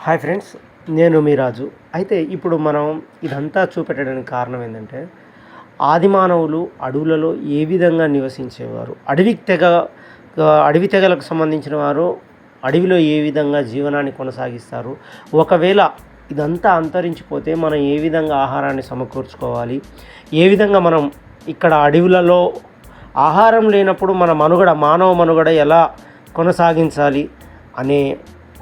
Hi friends, నేను మీ రాజు. అయితే ఇప్పుడు మనం ఇదంతా చూపెట్టడానికి కారణం ఏంటంటే, ఆది మానవులు అడవులలో ఏ విధంగా నివసించేవారు, అడవి తెగలకు సంబంధించిన వారు అడవిలో ఏ విధంగా జీవనాన్ని కొనసాగిస్తారు, ఒకవేళ ఇదంతా అంతరించిపోతే మనం ఏ విధంగా ఆహారాన్ని సమకూర్చుకోవాలి, ఏ విధంగా మనం ఇక్కడ అడవులలో ఆహారం లేనప్పుడు మానవ మనుగడ ఎలా కొనసాగించాలి అనే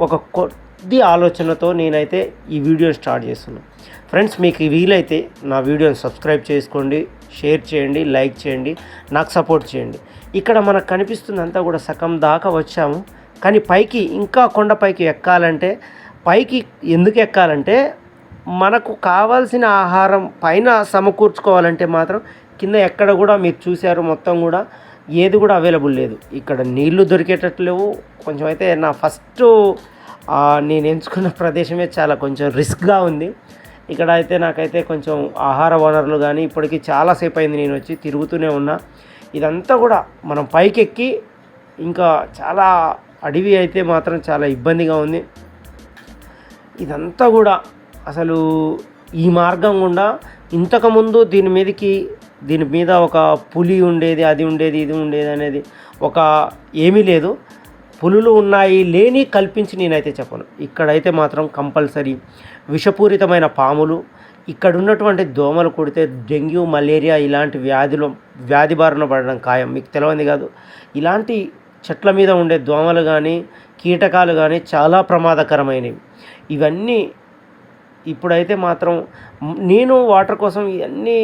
ఒక కొద్ది ఆలోచనతో నేనైతే ఈ వీడియోని స్టార్ట్ చేస్తున్నాను. ఫ్రెండ్స్, మీకు వీలైతే నా వీడియోని సబ్స్క్రైబ్ చేసుకోండి, షేర్ చేయండి, లైక్ చేయండి, నాకు సపోర్ట్ చేయండి. ఇక్కడ మనకు కనిపిస్తుందంతా కూడా సగం దాకా వచ్చాము, కానీ పైకి ఇంకా కొండపైకి ఎక్కాలంటే, పైకి ఎందుకు ఎక్కాలంటే మనకు కావాల్సిన ఆహారం పైన సమకూర్చుకోవాలంటే మాత్రం కింద ఎక్కడ కూడా మీరు చూశారు మొత్తం కూడా ఏది కూడా అవైలబుల్ లేదు. ఇక్కడ నీళ్లు దొరికేటట్లు లేవు. కొంచెం అయితే నేను ఎంచుకున్న ప్రదేశమే చాలా కొంచెం రిస్క్గా ఉంది. ఇక్కడ అయితే నాకైతే కొంచెం ఆహార వనరులు కానీ ఇప్పటికీ చాలాసేపు అయింది నేను వచ్చి తిరుగుతూనే ఉన్నా. ఇదంతా కూడా మనం పైకెక్కి ఇంకా చాలా అడవి అయితే మాత్రం చాలా ఇబ్బందిగా ఉంది. ఇదంతా కూడా అసలు ఈ మార్గం గుండా ఇంతకుముందు దీని మీద ఒక పులి ఉండేది, అది ఉండేది, ఇది ఉండేది అనేది ఏమీ లేదు. పులులు ఉన్నాయి లేని కల్పించి నేనైతే చెప్పను. ఇక్కడైతే మాత్రం కంపల్సరీ విషపూరితమైన పాములు, ఇక్కడ ఉన్నటువంటి దోమలు కుడితే డెంగ్యూ, మలేరియా ఇలాంటి వ్యాధి బారిన పడడం ఖాయం. మీకు తెలియదు కాదు, ఇలాంటి చెట్ల మీద ఉండే దోమలు కానీ కీటకాలు కానీ చాలా ప్రమాదకరమైనవి. ఇవన్నీ ఇప్పుడైతే మాత్రం నేను వాటర్ కోసం ఇవన్నీ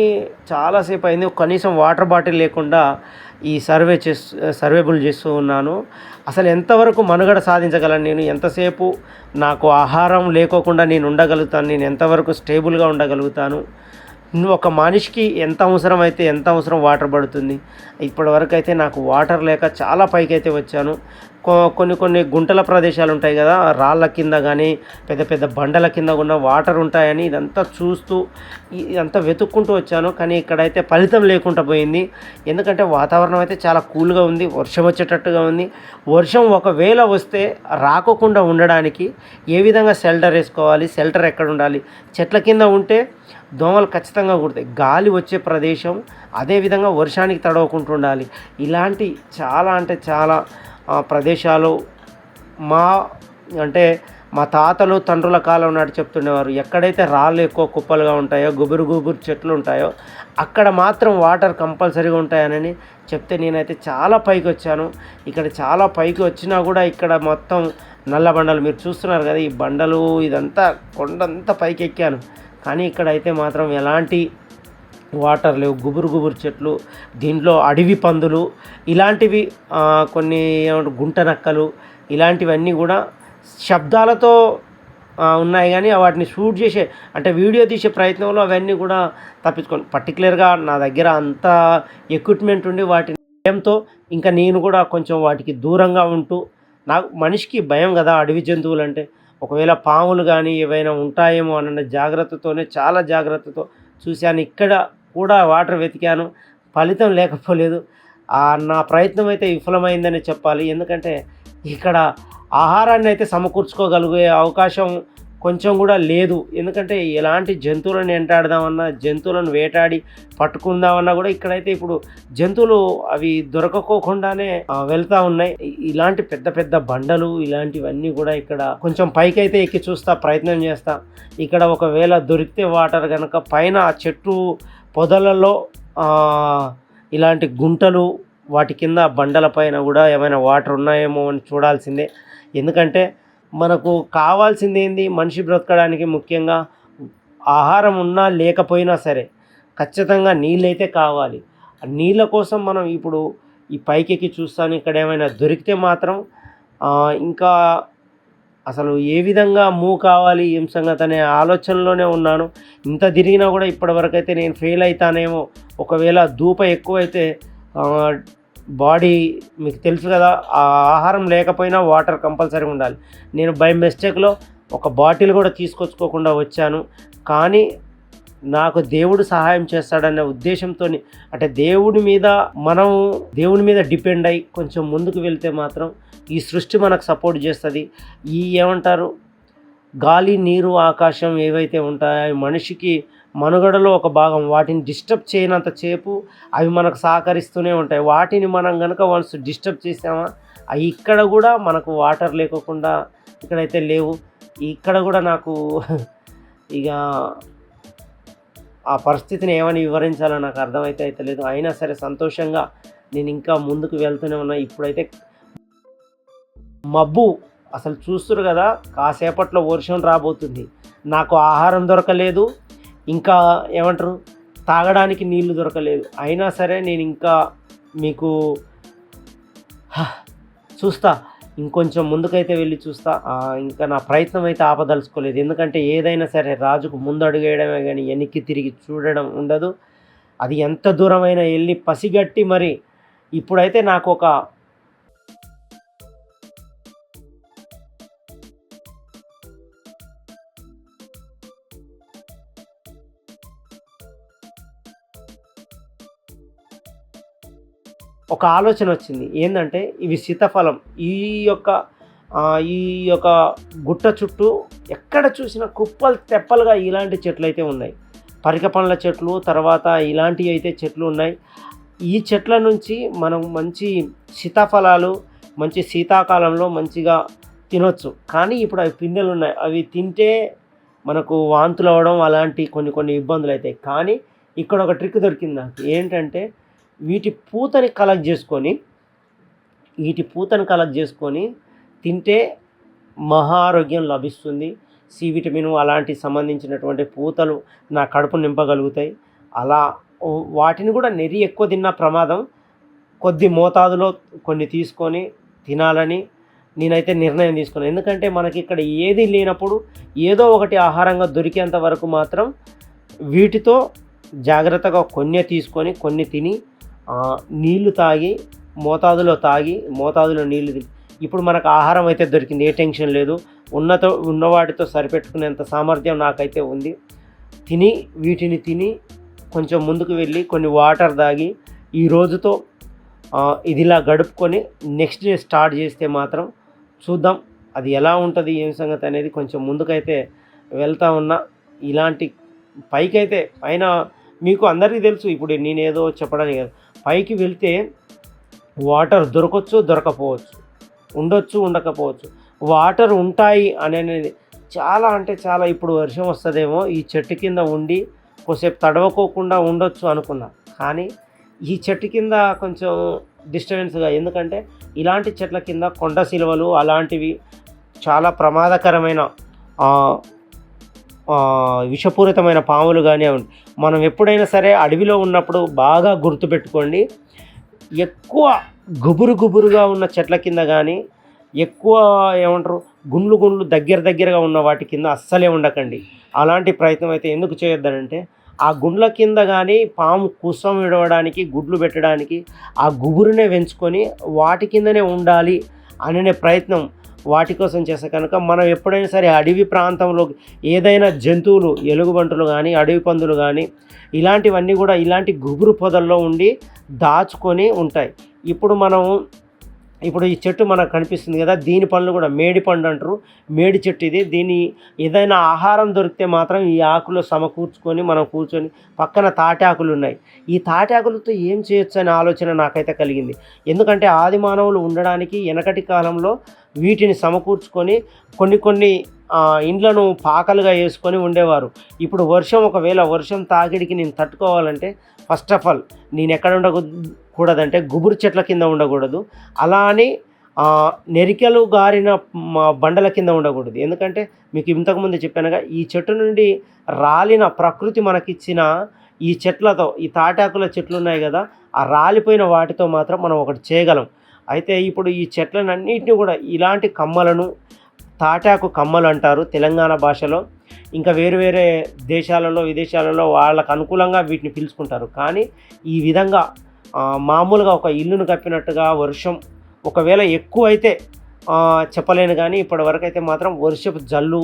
చాలాసేపు అయింది. కనీసం వాటర్ బాటిల్ లేకుండా ఈ సర్వేబుల్ చేస్తూ ఉన్నాను. అసలు ఎంతవరకు మనుగడ సాధించగలను, నేను ఎంతసేపు నాకు ఆహారం లేకోకుండా నేను ఉండగలుగుతాను, నేను ఎంతవరకు స్టేబుల్గా ఉండగలుగుతాను, ఒక మనిషికి ఎంత అవసరం వాటర్ పడుతుంది. ఇప్పటివరకు అయితే నాకు వాటర్ లేక చాలా పైకి అయితే వచ్చాను. కొన్ని గుంటల ప్రదేశాలు ఉంటాయి కదా, రాళ్ళ కింద కానీ పెద్ద పెద్ద బండల కింద ఉన్న వాటర్ ఉంటాయని ఇదంతా వెతుక్కుంటూ వచ్చాను. కానీ ఇక్కడైతే ఫలితం లేకుండా పోయింది. ఎందుకంటే వాతావరణం అయితే చాలా కూల్గా ఉంది, వర్షం వచ్చేటట్టుగా ఉంది. వర్షం ఒకవేళ వస్తే రాకోకుండా ఉండడానికి ఏ విధంగా షెల్టర్ వేసుకోవాలి, షెల్టర్ ఎక్కడ ఉండాలి, చెట్ల కింద ఉంటే దోమలు ఖచ్చితంగా కుడతాయి. గాలి వచ్చే ప్రదేశం, అదేవిధంగా వర్షానికి తడవకుండా ఉండాలి. ఇలాంటి చాలా ప్రదేశాలు మా తాతలు తండ్రుల కాలం నాటి చెప్తుండేవారు. ఎక్కడైతే రాళ్ళు ఎక్కువ కుప్పలుగా ఉంటాయో, గుబురు చెట్లు ఉంటాయో అక్కడ మాత్రం వాటర్ కంపల్సరీగా ఉంటాయని చెప్తే నేనైతే చాలా పైకి వచ్చాను. ఇక్కడ చాలా పైకి వచ్చినా కూడా ఇక్కడ మొత్తం నల్ల బండలు మీరు చూస్తున్నారు కదా, ఈ బండలు ఇదంతా కొండంతా పైకి ఎక్కాను. కానీ ఇక్కడైతే మాత్రం ఎలాంటి వాటర్ లేవు, గుబురు చెట్లు, దీంట్లో అడవి పందులు ఇలాంటివి, కొన్ని గుంట నక్కలు ఇలాంటివన్నీ కూడా శబ్దాలతో ఉన్నాయి. కానీ వాటిని షూట్ చేసే వీడియో తీసే ప్రయత్నంలో అవన్నీ కూడా తప్పించుకోండి. పర్టికులర్గా నా దగ్గర అంత ఎక్విప్మెంట్ ఉండి వాటి భయంతో ఇంకా నేను కూడా కొంచెం వాటికి దూరంగా ఉంటూ, నాకు మనిషికి భయం కదా అడవి జంతువులు అంటే, ఒకవేళ పాములు కానీ ఏవైనా ఉంటాయేమో అన్న చాలా జాగ్రత్తతో చూశాను. ఇక్కడ కూడా వాటర్ వెతికాను, ఫలితం లేకపోలేదు. నా ప్రయత్నం అయితే విఫలమైందని చెప్పాలి. ఎందుకంటే ఇక్కడ ఆహారాన్ని అయితే సమకూర్చుకోగలిగే అవకాశం కొంచెం కూడా లేదు. ఎందుకంటే ఎలాంటి జంతువులను వెంటాడదామన్నా, జంతువులను వేటాడి పట్టుకుందామన్నా కూడా ఇక్కడైతే ఇప్పుడు జంతువులు అవి దొరకకోకుండానే వెళ్తూ ఉన్నాయి. ఇలాంటి పెద్ద పెద్ద బండలు ఇలాంటివన్నీ కూడా ఇక్కడ కొంచెం పైకైతే ఎక్కి ప్రయత్నం చేస్తా. ఇక్కడ ఒకవేళ దొరికితే వాటర్ కనుక పైన చెట్టు పొదలలో ఇలాంటి గుంటలు, వాటి కింద బండల పైన కూడా ఏమైనా వాటర్ ఉన్నాయేమో అని చూడాల్సిందే. ఎందుకంటే మనకు కావాల్సింది ఏంది, మనిషి బ్రతకడానికి ముఖ్యంగా ఆహారం ఉన్నా లేకపోయినా సరే ఖచ్చితంగా నీళ్ళైతే కావాలి. నీళ్ళ కోసం మనం ఇప్పుడు ఈ పైకెక్కి చూస్తాను. ఇక్కడ ఏమైనా దొరికితే మాత్రం ఇంకా అసలు ఏ విధంగా మూవ్ కావాలి, ఏం సంగతి అనే ఆలోచనలోనే ఉన్నాను. ఇంత తిరిగినా కూడా ఇప్పటివరకు అయితే నేను ఫెయిల్ అవుతానేమో. ఒకవేళ ధూప ఎక్కువైతే బాడీ, మీకు తెలుసు కదా, ఆహారం లేకపోయినా వాటర్ కంపల్సరీ ఉండాలి. నేను బై మిస్టేక్లో ఒక బాటిల్ కూడా తీసుకొచ్చుకోకుండా వచ్చాను. కానీ నాకు దేవుడు సహాయం చేస్తాడనే ఉద్దేశంతో, దేవుడి మీద డిపెండ్ అయ్యి కొంచెం ముందుకు వెళ్తే మాత్రం ఈ సృష్టి మనకు సపోర్ట్ చేస్తుంది. ఏమంటారు, గాలి, నీరు, ఆకాశం ఏవైతే ఉంటాయో అవి మనిషికి మనుగడలో ఒక భాగం. వాటిని డిస్టర్బ్ చేయనంత సేపు అవి మనకు సహకరిస్తూనే ఉంటాయి. వాటిని మనం గనుక వన్స్ డిస్టర్బ్ చేసామా అవి ఇక్కడ కూడా మనకు వాటర్ లేకోకుండా ఇక్కడైతే లేవు. ఇక్కడ కూడా నాకు ఇక ఆ పరిస్థితిని ఏమని వివరించాలో నాకు అర్థమైతే లేదు. అయినా సరే సంతోషంగా నేను ఇంకా ముందుకు వెళ్తూనే ఉన్నా. ఇప్పుడైతే మబ్బు అసలు చూస్తున్నారు కదా, కాసేపట్లో వర్షం రాబోతుంది. నాకు ఆహారం దొరకలేదు, ఇంకా ఏమంటారు తాగడానికి నీళ్లు దొరకలేదు. అయినా సరే నేను ఇంకా మీకు చూస్తా, ఇంకొంచెం ముందుకైతే వెళ్ళి చూస్తా. ఇంకా నా ప్రయత్నం అయితే ఆపదలుచుకోలేదు. ఎందుకంటే ఏదైనా సరే రాజుకు ముందు అడుగు వేయడమే కానీ వెనక్కి తిరిగి చూడడం ఉండదు. అది ఎంత దూరమైనా వెళ్ళి పసిగట్టి మరి ఇప్పుడైతే నాకు ఒక ఆలోచన వచ్చింది. ఏంటంటే ఇవి సీతాఫలం. ఈ యొక్క ఈ యొక్క గుట్ట చుట్టూ ఎక్కడ చూసినా కుప్పలు తెప్పలుగా ఇలాంటి చెట్లు అయితే ఉన్నాయి. పరిక పండ్ల చెట్లు, తర్వాత ఇలాంటివి అయితే చెట్లు ఉన్నాయి. ఈ చెట్ల నుంచి మనం మంచి సీతాఫలాలు మంచి శీతాకాలంలో మంచిగా తినొచ్చు. కానీ ఇప్పుడు అవి పిందెలు ఉన్నాయి. అవి తింటే మనకు వాంతులు అవ్వడం అలాంటి కొన్ని ఇబ్బందులు అవుతాయి. కానీ ఇక్కడ ఒక ట్రిక్ దొరికింది నాకు. ఏంటంటే వీటి పూతని కలెక్ట్ చేసుకొని తింటే మహా ఆరోగ్యం లభిస్తుంది. సి విటమిన్ అలాంటి సంబంధించినటువంటి పూతలు నా కడుపు నింపగలుగుతాయి. అలా వాటిని కూడా నెరి ఎక్కువ తిన్న ప్రమాదం. కొద్ది మోతాదులో కొన్ని తీసుకొని తినాలని నేనైతే నిర్ణయం తీసుకున్నాను. ఎందుకంటే మనకి ఇక్కడ ఏది లేనప్పుడు ఏదో ఒకటి ఆహారంగా దొరికేంత వరకు మాత్రం వీటితో జాగ్రత్తగా తీసుకొని కొన్ని తిని నీళ్లు తాగి మోతాదులో నీళ్లు తిని ఇప్పుడు మనకు ఆహారం అయితే దొరికింది. ఏ టెన్షన్ లేదు. ఉన్న వాటితో సరిపెట్టుకునేంత సామర్థ్యం నాకైతే ఉంది. వీటిని తిని కొంచెం ముందుకు వెళ్ళి కొన్ని వాటర్ తాగి ఈ రోజుతో ఇదిలా గడుపుకొని నెక్స్ట్ డే స్టార్ట్ చేస్తే మాత్రం చూద్దాం అది ఎలా ఉంటుంది ఏం సంగతి అనేది. కొంచెం ముందుకైతే వెళ్తా ఉన్నా. ఇలాంటి పైన మీకు అందరికీ తెలుసు. ఇప్పుడు నేనేదో చెప్పడానికి కాదు, పైకి వెళ్తే వాటర్ దొరకవచ్చు, దొరకపోవచ్చు, ఉండొచ్చు, ఉండకపోవచ్చు. వాటర్ ఉంటాయి అనేది చాలా అంటే చాలా. ఇప్పుడు వర్షం వస్తుందేమో ఈ చెట్టు కింద ఉండి కొద్దిసేపు తడవకోకుండా ఉండొచ్చు అనుకున్నా. కానీ ఈ చెట్టు కింద కొంచెం డిస్టర్బెన్స్గా, ఎందుకంటే ఇలాంటి చెట్ల కింద కొండ సిలువలు అలాంటివి చాలా ప్రమాదకరమైన విషపూరితమైన పాములు కానీ అవి. మనం ఎప్పుడైనా సరే అడవిలో ఉన్నప్పుడు బాగా గుర్తుపెట్టుకోండి, ఎక్కువ గుబురుగా ఉన్న చెట్ల కింద కానీ ఎక్కువ ఏమంటారు గుండ్లు దగ్గరగా ఉన్న వాటి కింద అస్సలే ఉండకండి. అలాంటి ప్రయత్నం అయితే ఎందుకు చేయొద్దనంటే ఆ గుండ్ల కింద కానీ పాము కుసం విడవడానికి, గుడ్లు పెట్టడానికి ఆ గుబురునే పెంచుకొని వాటి కిందనే ఉండాలి అనే ప్రయత్నం వాటి కోసం చేస్తే కనుక మనం ఎప్పుడైనా సరే అడవి ప్రాంతంలో ఏదైనా జంతువులు, ఎలుగుబంటులు కానీ అడవి పందులు కానీ ఇలాంటివన్నీ కూడా ఇలాంటి గుబురు పొదల్లో ఉండి దాచుకొని ఉంటాయి. ఇప్పుడు ఈ చెట్టు మనకు కనిపిస్తుంది కదా, దీని పండ్లు కూడా మేడి పండు అంటారు. మేడి చెట్టు ఇది. దీని ఏదైనా ఆహారం దొరికితే మాత్రం ఈ ఆకులు సమకూర్చుకొని మనం కూర్చొని, పక్కన తాటాకులు ఉన్నాయి. ఈ తాటాకులతో ఏం చేయొచ్చు అనే ఆలోచన నాకైతే కలిగింది. ఎందుకంటే ఆది మానవులు ఉండడానికి వెనకటి కాలంలో వీటిని సమకూర్చుకొని కొన్ని ఇండ్లను పాకలుగా వేసుకొని ఉండేవారు. ఇప్పుడు ఒకవేళ వర్షం తాకిడికి నేను తట్టుకోవాలంటే ఫస్ట్ ఆఫ్ ఆల్ నేను ఎక్కడ ఉండకూడదంటే గుబురు చెట్ల కింద ఉండకూడదు. అలా అని నెరికలు గారిన బండల కింద ఉండకూడదు. ఎందుకంటే మీకు ఇంతకుముందు చెప్పానుగా, ఈ చెట్టు నుండి రాలిన ప్రకృతి మనకిచ్చిన ఈ చెట్లతో, ఈ తాటాకుల చెట్లు ఉన్నాయి కదా, ఆ రాలిపోయిన వాటితో మాత్రం మనం ఒకటి చేయగలం. అయితే ఇప్పుడు ఈ చెట్లనన్నింటినీ కూడా ఇలాంటి కమ్మలను తాటాకు కమ్మలు అంటారు తెలంగాణ భాషలో. ఇంకా వేరే దేశాలలో, విదేశాలలో వాళ్ళకు అనుకూలంగా వీటిని పిలుచుకుంటారు. కానీ ఈ విధంగా మామూలుగా ఒక ఇల్లును కప్పినట్టుగా వర్షం ఒకవేళ ఎక్కువ అయితే చెప్పలేను, కానీ ఇప్పటివరకు అయితే మాత్రం వర్షపు జల్లు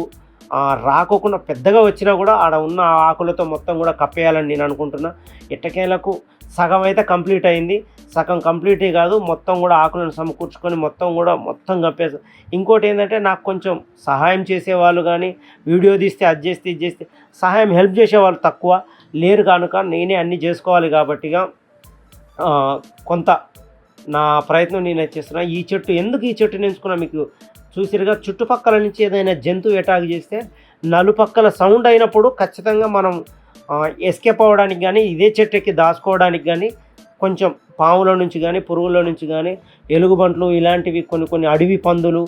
రాకోకుండా పెద్దగా వచ్చినా కూడా ఆడ ఉన్న ఆకులతో మొత్తం కూడా కప్పేయాలని నేను అనుకుంటున్నా. ఎట్టకేలకు సగం అయితే కంప్లీట్ అయింది. సగం కంప్లీటే కాదు మొత్తం కూడా ఆకులను సమకూర్చుకొని మొత్తం కప్పేస్తాను. ఇంకోటి ఏంటంటే నాకు కొంచెం సహాయం చేసేవాళ్ళు కానీ వీడియో తీస్తే అది చేస్తే ఇది చేస్తే సహాయం హెల్ప్ చేసేవాళ్ళు తక్కువ లేరు కనుక నేనే అన్నీ చేసుకోవాలి కాబట్టిగా కొంత నా ప్రయత్నం నేనే చేస్తున్నా. ఈ చెట్టుని ఎంచుకున్నా మీకు చూసిరుగా, చుట్టుపక్కల నుంచి ఏదైనా జంతువు అటాక్ చేస్తే నలుపక్కల సౌండ్ అయినప్పుడు ఖచ్చితంగా మనం ఎస్కేప్ అవ్వడానికి కానీ ఇదే చెట్టు ఎక్కి దాచుకోవడానికి కానీ కొంచెం పాముల నుంచి కానీ పురుగుల నుంచి కానీ ఎలుగుబంట్లు ఇలాంటివి కొన్ని అడవి పందులు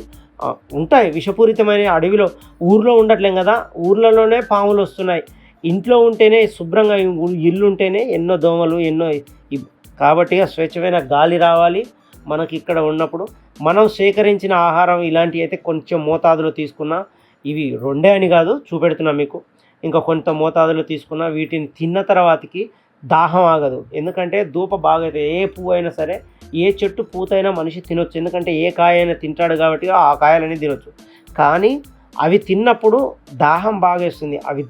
ఉంటాయి విషపూరితమైన. అడవిలో ఊర్లో ఉండట్లేం కదా, ఊర్లలోనే పాములు వస్తున్నాయి. ఇంట్లో ఉంటేనే శుభ్రంగా ఇల్లు ఉంటేనే ఎన్నో దోమలు కాబట్టి స్వచ్ఛమైన గాలి రావాలి మనకి. ఇక్కడ ఉన్నప్పుడు మనం సేకరించిన ఆహారం ఇలాంటివి అయితే కొంచెం మోతాదులో తీసుకున్నా, ఇవి 2 అని కాదు చూపెడుతున్నా మీకు, ఇంకా కొంత మోతాదులో తీసుకున్నా. వీటిని తిన్న తర్వాతకి దాహం ఆగదు. ఎందుకంటే దూప బాగా అవుతుంది. ఏ పువ్వు అయినా సరే ఏ చెట్టు పూతైనా మనిషి తినొచ్చు, ఎందుకంటే ఏ కాయ అయినా తింటాడు కాబట్టి ఆ కాయలని తినొచ్చు. కానీ అవి తిన్నప్పుడు దాహం బాగేస్తుంది. అవి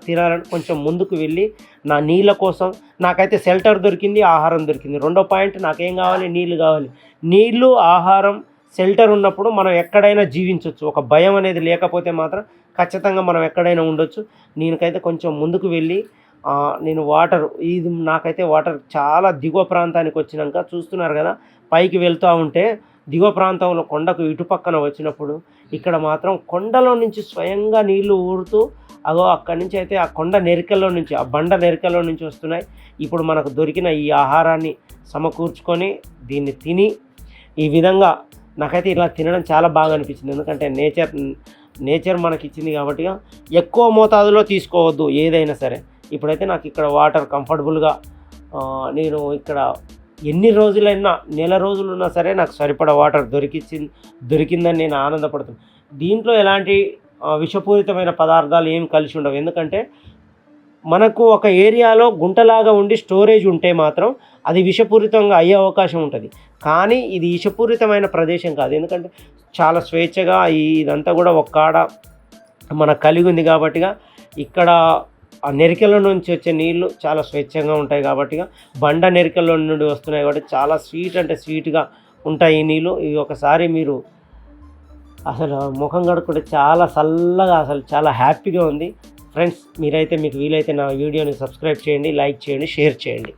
తీరాలని కొంచెం ముందుకు వెళ్ళి నా నీళ్ళ కోసం నాకైతే షెల్టర్ దొరికింది, ఆహారం దొరికింది. రెండో పాయింట్ నాకేం కావాలి, నీళ్ళు కావాలి. నీళ్ళు, ఆహారం, షెల్టర్ ఉన్నప్పుడు మనం ఎక్కడైనా జీవించవచ్చు. ఒక భయం అనేది లేకపోతే మాత్రం ఖచ్చితంగా మనం ఎక్కడైనా ఉండొచ్చు. నేనకైతే కొంచెం ముందుకు వెళ్ళి నేను నాకైతే వాటర్ చాలా దిగువ ప్రాంతానికి వచ్చినాక చూస్తున్నారు కదా, పైకి వెళ్తూ ఉంటే దిగువ ప్రాంతంలో కొండకు ఇటుపక్కన వచ్చినప్పుడు ఇక్కడ మాత్రం కొండలో నుంచి స్వయంగా నీళ్లు ఊరుతూ అక్కడి నుంచి అయితే ఆ కొండ నెరికల్లో నుంచి ఆ బండ నెరికల్లో నుంచి వస్తున్నాయి. ఇప్పుడు మనకు దొరికిన ఈ ఆహారాన్ని సమకూర్చుకొని దీన్ని తిని ఈ విధంగా నాకైతే ఇలా తినడం చాలా బాగా అనిపించింది. ఎందుకంటే నేచర్ మనకి ఇచ్చింది కాబట్టి ఎక్కువ మోతాదులో తీసుకోవద్దు ఏదైనా సరే. ఇప్పుడైతే నాకు ఇక్కడ వాటర్ కంఫర్టబుల్గా నేను ఇక్కడ ఎన్ని రోజులైనా నెల రోజులు ఉన్నా సరే నాకు సరిపడా వాటర్ దొరికిందని నేను ఆనందపడుతున్నాను. దీంట్లో ఎలాంటి విషపూరితమైన పదార్థాలు ఏం కలిసి ఉండవు. ఎందుకంటే మనకు ఒక ఏరియాలో గుంటలాగా ఉండి స్టోరేజ్ ఉంటే మాత్రం అది విషపూరితంగా అయ్యే అవకాశం ఉంటుంది. కానీ ఇది విషపూరితమైన ప్రదేశం కాదు. ఎందుకంటే చాలా స్వేచ్ఛగా ఇదంతా కూడా ఒక్కాడ మనకు కలిగి ఉంది కాబట్టిగా ఇక్కడ ఆ నెరికల నుంచి వచ్చే నీళ్లు చాలా స్వచ్ఛంగా ఉంటాయి కాబట్టి బండ నెరికల్లో నుండి వస్తున్నాయి కాబట్టి చాలా స్వీట్గా ఉంటాయి ఈ నీళ్ళు. ఇవి ఒకసారి మీరు అసలు ముఖం కడుక్కుంటే చాలా చల్లగా అసలు చాలా హ్యాపీగా ఉంది. ఫ్రెండ్స్, మీకు వీలైతే నా వీడియోని సబ్స్క్రైబ్ చేయండి, లైక్ చేయండి, షేర్ చేయండి.